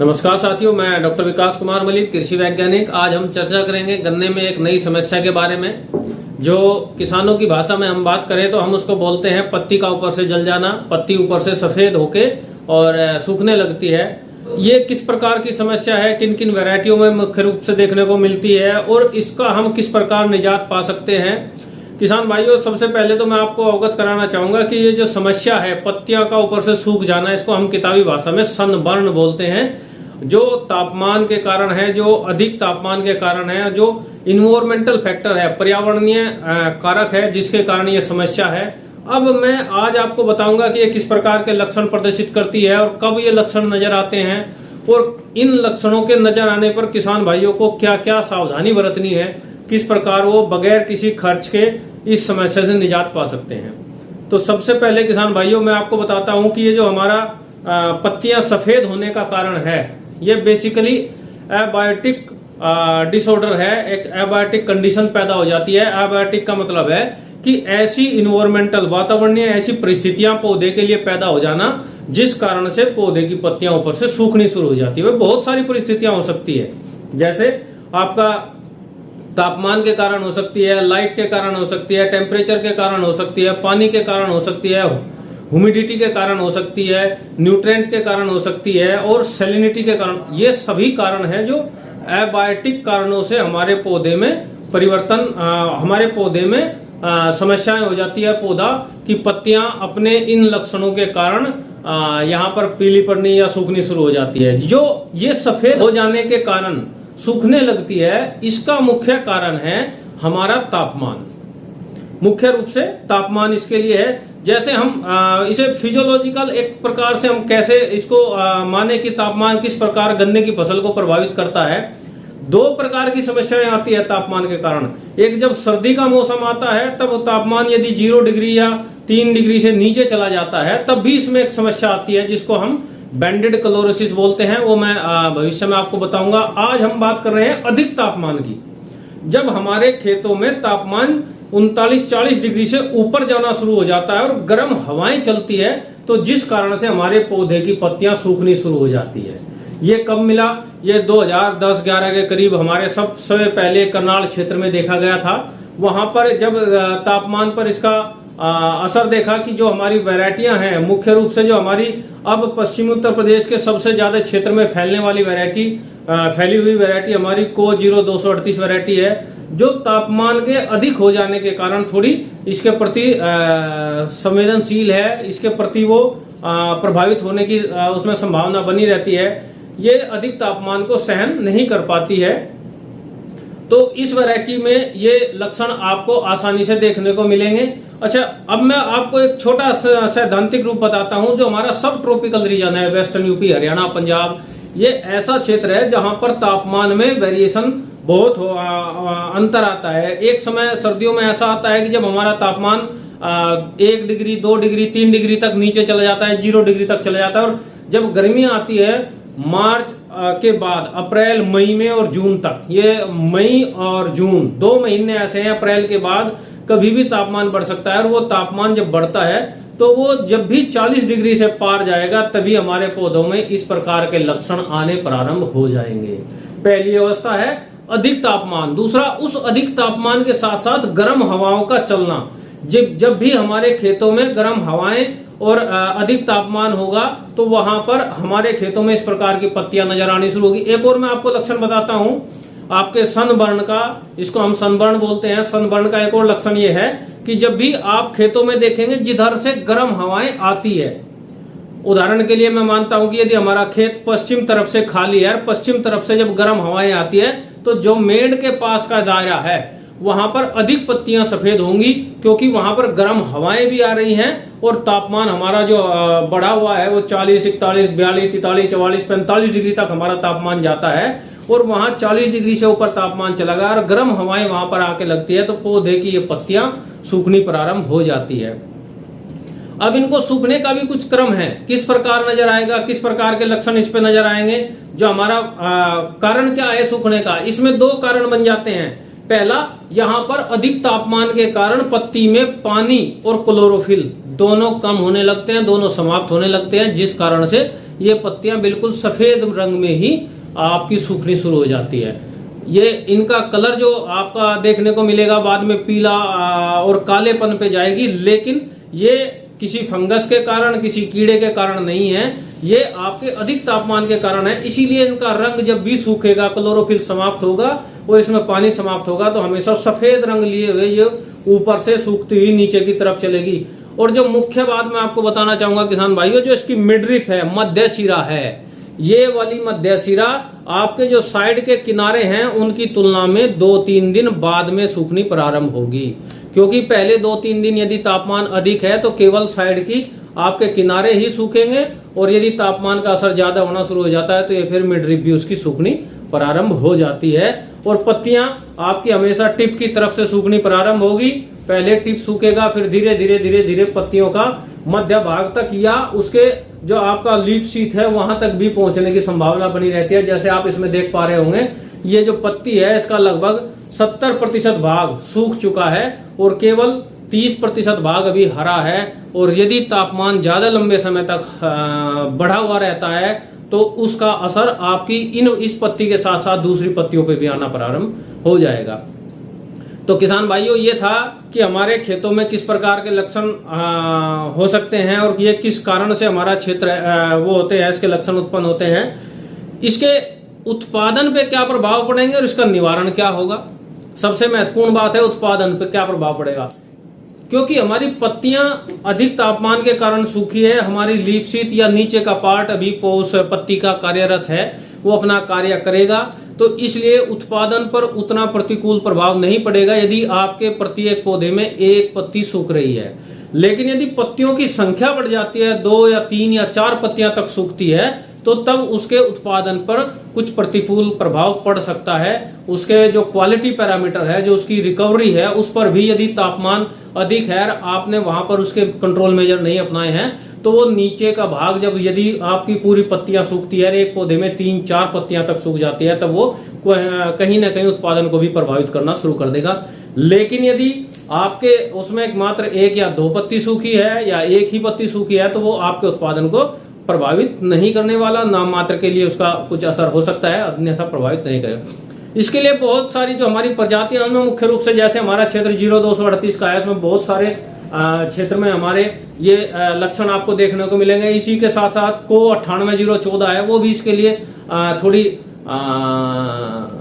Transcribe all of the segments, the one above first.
नमस्कार साथियों, मैं डॉक्टर विकास कुमार मलिक, कृषि वैज्ञानिक। आज हम चर्चा करेंगे गन्ने में एक नई समस्या के बारे में। जो किसानों की भाषा में हम बात करें तो हम उसको बोलते हैं पत्ती का ऊपर से जल जाना, पत्ती ऊपर से सफेद होके और सूखने लगती है। ये किस प्रकार की समस्या है, किन किन वैरायटियों में मुख्य रूप से देखने को मिलती है और इसका हम किस प्रकार निजात पा सकते हैं। किसान भाइयों, सबसे पहले तो मैं आपको अवगत कराना चाहूंगा कि ये जो समस्या है पत्तियां का ऊपर से सूख जाना, इसको हम किताबी भाषा में सनबर्न बोलते हैं। जो तापमान के कारण है, जो अधिक तापमान के कारण है, जो इन्वायरमेंटल फैक्टर है, पर्यावरणीय कारक है, जिसके कारण ये समस्या है। अब मैं आज आपको बताऊंगा कि ये किस प्रकार के लक्षण प्रदर्शित करती है और कब ये लक्षण नजर आते हैं और इन लक्षणों के नजर आने पर किसान भाइयों को क्या क्या सावधानी बरतनी है, किस प्रकार वो बगैर किसी खर्च के इस समस्या से निजात पा सकते हैं। तो सबसे पहले किसान भाइयों, मैं आपको बताता हूं कि ये जो हमारा पत्तियां सफेद होने का कारण है, ये बेसिकली एबायोटिक डिसऑर्डर है। एक एबायोटिक कंडीशन पैदा हो जाती है। एबायोटिक का मतलब है कि ऐसी इन्वायरमेंटल, वातावरणीय ऐसी परिस्थितियां पौधे के लिए पैदा हो जाना जिस कारण से पौधे की पत्तियां ऊपर से सूखनी शुरू हो जाती है। बहुत सारी परिस्थितियां हो सकती है, जैसे आपका तापमान के कारण हो सकती है, लाइट के कारण हो सकती है, टेम्परेचर के कारण हो सकती है, पानी के कारण हो सकती है, ह्यूमिडिटी के कारण हो सकती है, न्यूट्रिएंट के कारण हो सकती है और सैलिनिटी के कारण। ये सभी कारण हैं जो एबायोटिक कारणों से हमारे पौधे में परिवर्तन, हमारे पौधे में समस्याएं हो जाती है। पौधा की पत्तियां अपने इन लक्षणों के कारण यहाँ पर पीली पड़नी या सूखनी शुरू हो जाती है। जो ये सफेद हो जाने के कारण सूखने लगती है, इसका मुख्य कारण है हमारा तापमान। मुख्य रूप से तापमान इसके लिए है। जैसे हम इसे फिजियोलॉजिकल एक प्रकार से हम कैसे इसको माने कि तापमान किस प्रकार गन्ने की फसल को प्रभावित करता है। दो प्रकार की समस्याएं आती है तापमान के कारण। एक, जब सर्दी का मौसम आता है तब तापमान यदि 0 डिग्री या 3 डिग्री से नीचे चला जाता है, तब भी इसमें एक समस्या आती है जिसको हम बैंडेड क्लोरोसिस बोलते हैं। वो मैं भविष्य में आपको बताऊंगा। आज हम बात कर रहे हैं अधिक तापमान की। जब हमारे खेतों में तापमान 39-40 डिग्री से ऊपर जाना शुरू हो जाता है और गर्म हवाएं चलती है, तो जिस कारण से हमारे पौधे की पत्तियां सूखनी शुरू हो जाती है। ये कब मिला? ये 2010-11 के करीब हमारे सबसे पहले करनाल क्षेत्र में देखा गया था। वहां पर जब तापमान पर इसका असर देखा कि जो हमारी वैरायटियां हैं, मुख्य रूप से जो हमारी अब पश्चिमी उत्तर प्रदेश के सबसे ज्यादा क्षेत्र में फैलने वाली वैरायटी, फैली हुई वैरायटी हमारी को 0238 वैरायटी है, जो तापमान के अधिक हो जाने के कारण थोड़ी इसके प्रति संवेदनशील है, इसके प्रति वो प्रभावित होने की उसमें संभावना बनी रहती है। ये अधिक तापमान को सहन नहीं कर पाती है। तो इस वैरायटी में ये लक्षण आपको आसानी से देखने को मिलेंगे। अच्छा, अब मैं आपको एक छोटा सैद्धांतिक रूप बताता हूं। जो हमारा सब ट्रॉपिकल रीजन है, वेस्टर्न यूपी, हरियाणा, पंजाब, ये ऐसा क्षेत्र है जहां पर तापमान में वेरिएशन बहुत अंतर आता है। एक समय सर्दियों में ऐसा आता है कि जब हमारा तापमान 1 डिग्री, 2 डिग्री, 3 डिग्री तक नीचे चला जाता है, 0 डिग्री तक चला जाता है। और जब गर्मियां आती है मार्च के बाद, अप्रैल, मई में और जून तक, ये मई और जून 2 महीने ऐसे हैं, अप्रैल के बाद कभी भी तापमान बढ़ सकता है। और वो तापमान जब बढ़ता है तो वो जब भी 40 डिग्री से पार जाएगा, तभी हमारे पौधों में इस प्रकार के लक्षण आने प्रारंभ हो जाएंगे। पहली अवस्था है अधिक तापमान। दूसरा, उस अधिक तापमान के साथ साथ गर्म हवाओं का चलना। जब भी हमारे खेतों में गर्म हवाएं और अधिक तापमान होगा तो वहां पर हमारे खेतों में इस प्रकार की पत्तियां नजर आनी शुरू होगी। एक और मैं आपको लक्षण बताता हूं आपके सनबर्न का, इसको हम सनबर्न बोलते हैं। सनबर्न का एक और लक्षण ये है कि जब भी आप खेतों में देखेंगे जिधर से गर्म हवाएं आती है, उदाहरण के लिए मैं मानता हूं कि यदि हमारा खेत पश्चिम तरफ से खाली है, पश्चिम तरफ से जब गर्म हवाएं आती है तो जो मेड़ के पास का दायरा है वहां पर अधिक पत्तियां सफेद होंगी, क्योंकि वहां पर गर्म हवाएं भी आ रही हैं और तापमान हमारा जो बढ़ा हुआ है वो 40, 41, 42, 43, 44, 45 डिग्री तक हमारा तापमान जाता है। और वहां 40 डिग्री से ऊपर तापमान चला गया और गर्म हवाएं वहां पर आके लगती है तो पौधे की ये पत्तियां सूखनी प्रारंभ हो जाती है। अब इनको सूखने का भी कुछ क्रम है। किस प्रकार नजर आएगा, किस प्रकार के लक्षण इस पे नजर आएंगे, जो हमारा कारण क्या है सूखने का, इसमें 2 कारण बन जाते हैं। पहला, यहाँ पर अधिक तापमान के कारण पत्ती में पानी और क्लोरोफिल दोनों कम होने लगते हैं, दोनों समाप्त होने लगते हैं, जिस कारण से ये पत्तियां बिल्कुल सफेद रंग में ही आपकी सूखनी शुरू हो जाती है। ये इनका कलर जो आपका देखने को मिलेगा बाद में पीला और कालेपन पे जाएगी, लेकिन ये किसी फंगस के कारण, किसी कीड़े के कारण नहीं है, ये आपके अधिक तापमान के कारण है। इसीलिए इनका रंग जब भी सूखेगा, क्लोरोफिल समाप्त होगा और इसमें पानी समाप्त होगा, तो हमेशा सफेद रंग लिए हुए ये ऊपर से सूखती हुई नीचे की तरफ चलेगी। और जो मुख्य बात मैं आपको बताना चाहूंगा किसान भाइयों, जो इसकी मिडरिप है, मध्य सिरा है, ये वाली मध्य सिरा आपके जो साइड के किनारे हैं उनकी तुलना में 2-3 दिन बाद में सूखनी प्रारंभ होगी। क्योंकि पहले 2-3 दिन यदि तापमान अधिक है तो केवल साइड की आपके किनारे ही सूखेंगे, और यदि तापमान का असर ज्यादा होना शुरू हो जाता है तो ये फिर मिडरिप भी उसकी सूखनी प्रारंभ हो जाती है। और पत्तियां आपकी हमेशा टिप की तरफ से सूखनी प्रारंभ होगी। पहले टिप सूखेगा, फिर धीरे धीरे धीरे धीरे पत्तियों का मध्य भाग तक या उसके जो आपका लीफ शीथ है वहां तक भी पहुंचने की संभावना बनी रहती है। जैसे आप इसमें देख पा रहे होंगे, ये जो पत्ती है इसका लगभग 70% भाग सूख चुका है और केवल 30% भाग अभी हरा है। और यदि तापमान ज्यादा लंबे समय तक बढ़ा हुआ रहता है तो उसका असर आपकी इस पत्ती के साथ साथ दूसरी पत्तियों पे भी आना प्रारंभ हो जाएगा। तो किसान भाइयों, ये था कि हमारे खेतों में किस प्रकार के लक्षण हो सकते हैं और ये किस कारण से हमारा क्षेत्र वो होते हैं, इसके लक्षण उत्पन्न होते हैं, इसके उत्पादन पे क्या प्रभाव पड़ेंगे और इसका निवारण क्या होगा। सबसे महत्वपूर्ण बात है उत्पादन पे क्या प्रभाव पड़ेगा, क्योंकि हमारी पत्तियां अधिक तापमान के कारण सूखी है, हमारी लीफ शीथ या नीचे का पार्ट अभी उस पत्ती का कार्यरत है, वो अपना कार्य करेगा, तो इसलिए उत्पादन पर उतना प्रतिकूल प्रभाव नहीं पड़ेगा यदि आपके प्रत्येक पौधे में एक पत्ती सूख रही है। लेकिन यदि पत्तियों की संख्या बढ़ जाती है, 2 या 3 या 4 पत्तियां तक सूखती है, तो तब उसके उत्पादन पर कुछ प्रतिकूल प्रभाव पड़ सकता है। उसके जो क्वालिटी पैरामीटर है, जो उसकी रिकवरी है, उस पर भी यदि तापमान अधिक है, आपने वहां पर उसके कंट्रोल मेजर नहीं अपनाए हैं, तो वो नीचे का भाग जब यदि आपकी पूरी पत्तियां सूखती है, एक पौधे में 3-4 पत्तियां तक सूख जाती है, तब वो कहीं ना कहीं उत्पादन को भी प्रभावित करना शुरू कर देगा। लेकिन यदि आपके उसमें मात्र 1 या 2 पत्ती सूखी है या एक ही पत्ती सूखी है, तो वो आपके उत्पादन को प्रभावित नहीं करने वाला, नाम मात्र के लिए उसका कुछ असर हो सकता है, अन्यथा प्रभावित नहीं करेगा। इसके लिए बहुत सारी जो हमारी प्रजातियां उनमें मुख्य रूप से, जैसे हमारा क्षेत्र 0238 का है, इसमें बहुत सारे क्षेत्र में हमारे ये लक्षण आपको देखने को मिलेंगे। इसी के साथ साथ को 98-014 है, वो भी इसके लिए थोड़ी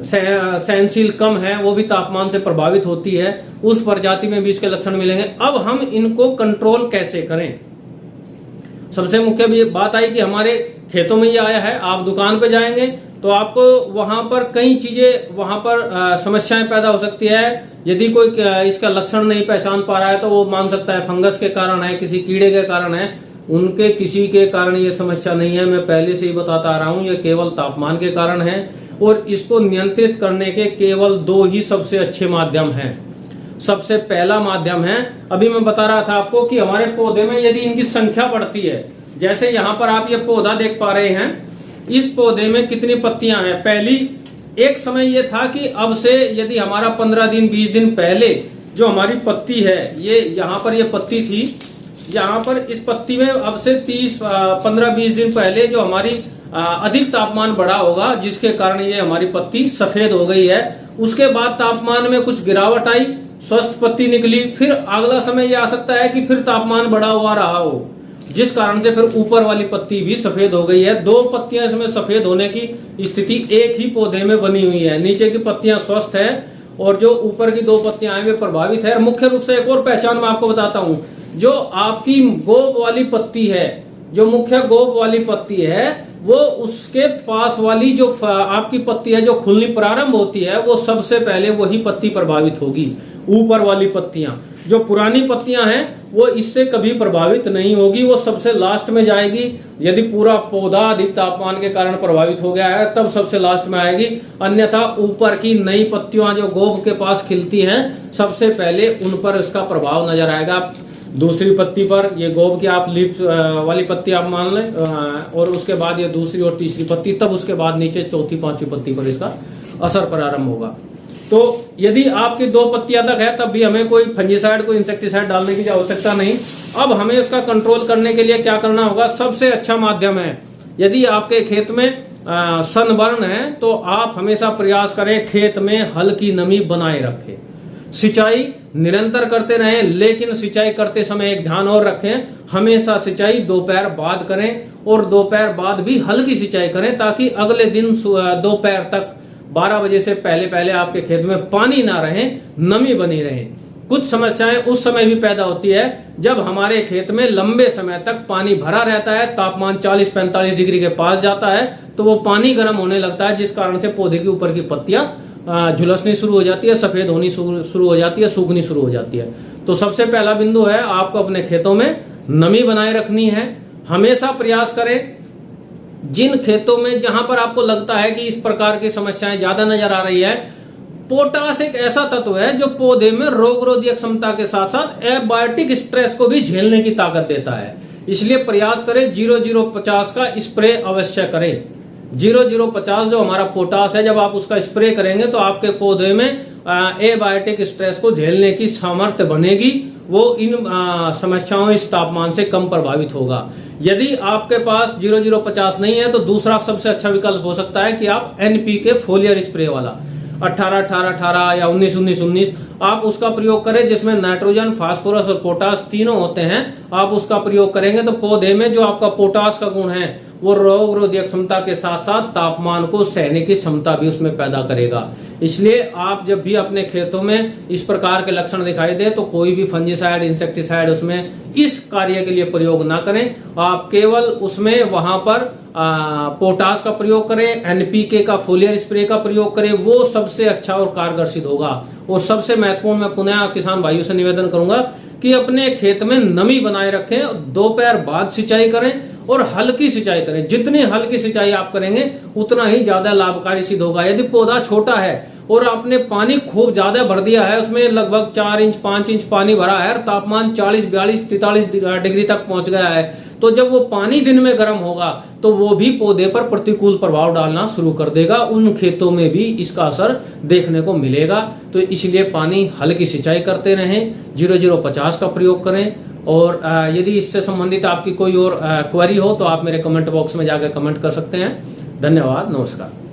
सहनशील कम है, वो भी तापमान से प्रभावित होती है, उस प्रजाति में भी इसके लक्षण मिलेंगे। अब हम इनको कंट्रोल कैसे करें, सबसे मुख्य बात आई कि हमारे खेतों में ये आया है, आप दुकान पे जाएंगे तो आपको वहां पर कई चीजें, वहां पर समस्याएं पैदा हो सकती है। यदि कोई इसका लक्षण नहीं पहचान पा रहा है तो वो मान सकता है फंगस के कारण है, किसी कीड़े के कारण है। उनके किसी के कारण ये समस्या नहीं है, मैं पहले से ही बताता आ रहा हूं, ये केवल तापमान के कारण है। और इसको नियंत्रित करने के केवल 2 ही सबसे अच्छे माध्यम हैं। सबसे पहला माध्यम है, अभी मैं बता रहा था आपको कि हमारे पौधे में यदि इनकी संख्या बढ़ती है, जैसे यहाँ पर आप ये पौधा देख पा रहे हैं, इस पौधे में कितनी पत्तियां हैं। पहली एक समय ये था कि अब से यदि हमारा 15 दिन 20 दिन पहले जो हमारी पत्ती है, ये यहाँ पर ये पत्ती थी, यहाँ पर इस पत्ती में अब से 15-20 दिन पहले जो हमारी अधिक तापमान बढ़ा होगा, जिसके कारण ये हमारी पत्ती सफेद हो गई है। उसके बाद तापमान में कुछ गिरावट आई, स्वस्थ पत्ती निकली, फिर अगला समय यह आ सकता है कि फिर तापमान बढ़ा हुआ रहा हो, जिस कारण से फिर ऊपर वाली पत्ती भी सफेद हो गई है। 2 पत्तियां इसमें सफेद होने की स्थिति एक ही पौधे में बनी हुई है। नीचे की पत्तियां स्वस्थ है और जो ऊपर की 2 पत्तियां हैं वे प्रभावित है। मुख्य रूप से एक और पहचान मैं आपको बताता हूं, जो आपकी गोब वाली पत्ती है, जो मुख्य गोब वाली पत्ती है, वो उसके पास वाली जो आपकी पत्ती है जो खुलनी प्रारंभ होती है, वो सबसे पहले वही पत्ती प्रभावित होगी। ऊपर वाली पत्तियां, जो पुरानी पत्तियां हैं, वो इससे कभी प्रभावित नहीं होगी, वो सबसे लास्ट में जाएगी। यदि पूरा पौधा अधिक तापमान के कारण प्रभावित हो गया है तब सबसे लास्ट में आएगी, अन्यथा ऊपर की नई पत्तियां जो गोब के पास खिलती हैं, सबसे पहले उन पर इसका प्रभाव नजर आएगा। दूसरी पत्ती पर, ये गोब की आप लीफ वाली पत्ती आप मान लें, और उसके बाद ये दूसरी और तीसरी पत्ती, तब उसके बाद नीचे चौथी 5वीं पत्ती पर इसका असर प्रारंभ होगा। तो यदि आपकी 2 पत्तियां तक है तब भी हमें कोई फंजीसाइड, कोई इंसेक्टिसाइड डालने की आवश्यकता नहीं। अब हमें इसका कंट्रोल करने के लिए क्या करना होगा, सबसे अच्छा माध्यम है यदि आपके खेत में सनबर्न है तो आप हमेशा प्रयास करें खेत में हल्की नमी बनाए रखें। सिंचाई निरंतर करते रहें, लेकिन सिंचाई करते समय एक ध्यान और रखें, हमेशा सिंचाई दोपहर बाद करें और दोपहर बाद भी हल्की सिंचाई करें, ताकि अगले दिन दोपहर तक 12 बजे से पहले पहले आपके खेत में पानी ना रहे, नमी बनी रहे। कुछ समस्याएं उस समय भी पैदा होती है जब हमारे खेत में लंबे समय तक पानी भरा रहता है, तापमान 40-45 डिग्री के पास जाता है, तो वो पानी गर्म होने लगता है, जिस कारण से पौधे के ऊपर की पत्तियां झुलसनी शुरू हो जाती है, सफेद होनी शुरू हो जाती है, सूखनी शुरू हो जाती है। तो सबसे पहला बिंदु है, आपको अपने खेतों में नमी बनाए रखनी है। हमेशा प्रयास करें जिन खेतों में जहां पर आपको लगता है कि इस प्रकार की समस्याएं ज्यादा नजर आ रही है, पोटास एक ऐसा तत्व है जो पौधे में रोगरोधक क्षमता के साथ साथ एबायोटिक स्ट्रेस को भी झेलने की ताकत देता है। इसलिए प्रयास करें 0050 का स्प्रे अवश्य करें। 0050 जो हमारा पोटास है, जब आप उसका स्प्रे करेंगे तो आपके पौधे में एबायोटिक स्ट्रेस को झेलने की सामर्थ्य बनेगी, वो इन समस्याओं, इस तापमान से कम प्रभावित होगा। यदि आपके पास 0050 नहीं है तो दूसरा सबसे अच्छा विकल्प हो सकता है कि आप NPK फोलियर स्प्रे वाला 18-18-18 या 19-19-19 आप उसका प्रयोग करें, जिसमें नाइट्रोजन, फास्फोरस और पोटास तीनों होते हैं। आप उसका प्रयोग करेंगे तो पौधे में जो आपका पोटास का गुण है वो रोगरोधक क्षमता के साथ साथ तापमान को सहने की क्षमता भी उसमें पैदा करेगा। इसलिए आप जब भी अपने खेतों में इस प्रकार के लक्षण दिखाई दे तो कोई भी फंजीसाइड, इंसेक्टिसाइड उसमें इस कार्य के लिए प्रयोग ना करें। आप केवल उसमें वहां पर पोटास का प्रयोग करें, NPK का फोलियर स्प्रे का प्रयोग करें, वो सबसे अच्छा और कारगर सिद्ध होगा। और सबसे महत्वपूर्ण, मैं पुनः किसान भाइयों से निवेदन करूंगा कि अपने खेत में नमी बनाए रखें, दोपहर बाद सिंचाई करें और हल्की सिंचाई करें। जितनी हल्की सिंचाई आप करेंगे उतना ही ज्यादा लाभकारी सिद्ध होगा। यदि पौधा छोटा है और आपने पानी खूब ज्यादा भर दिया है, उसमें लगभग 4 इंच 5 इंच पानी भरा है और तापमान 40, 42, 43 डिग्री तक पहुंच गया है, तो जब वो पानी दिन में गर्म होगा तो वो भी पौधे पर प्रतिकूल प्रभाव डालना शुरू कर देगा। उन खेतों में भी इसका असर देखने को मिलेगा। तो इसलिए पानी हल्की सिंचाई करते रहें, 0050 का प्रयोग करें। और यदि इससे संबंधित आपकी कोई और क्वेरी हो तो आप मेरे कमेंट बॉक्स में जाकर कमेंट कर सकते हैं। धन्यवाद, नमस्कार।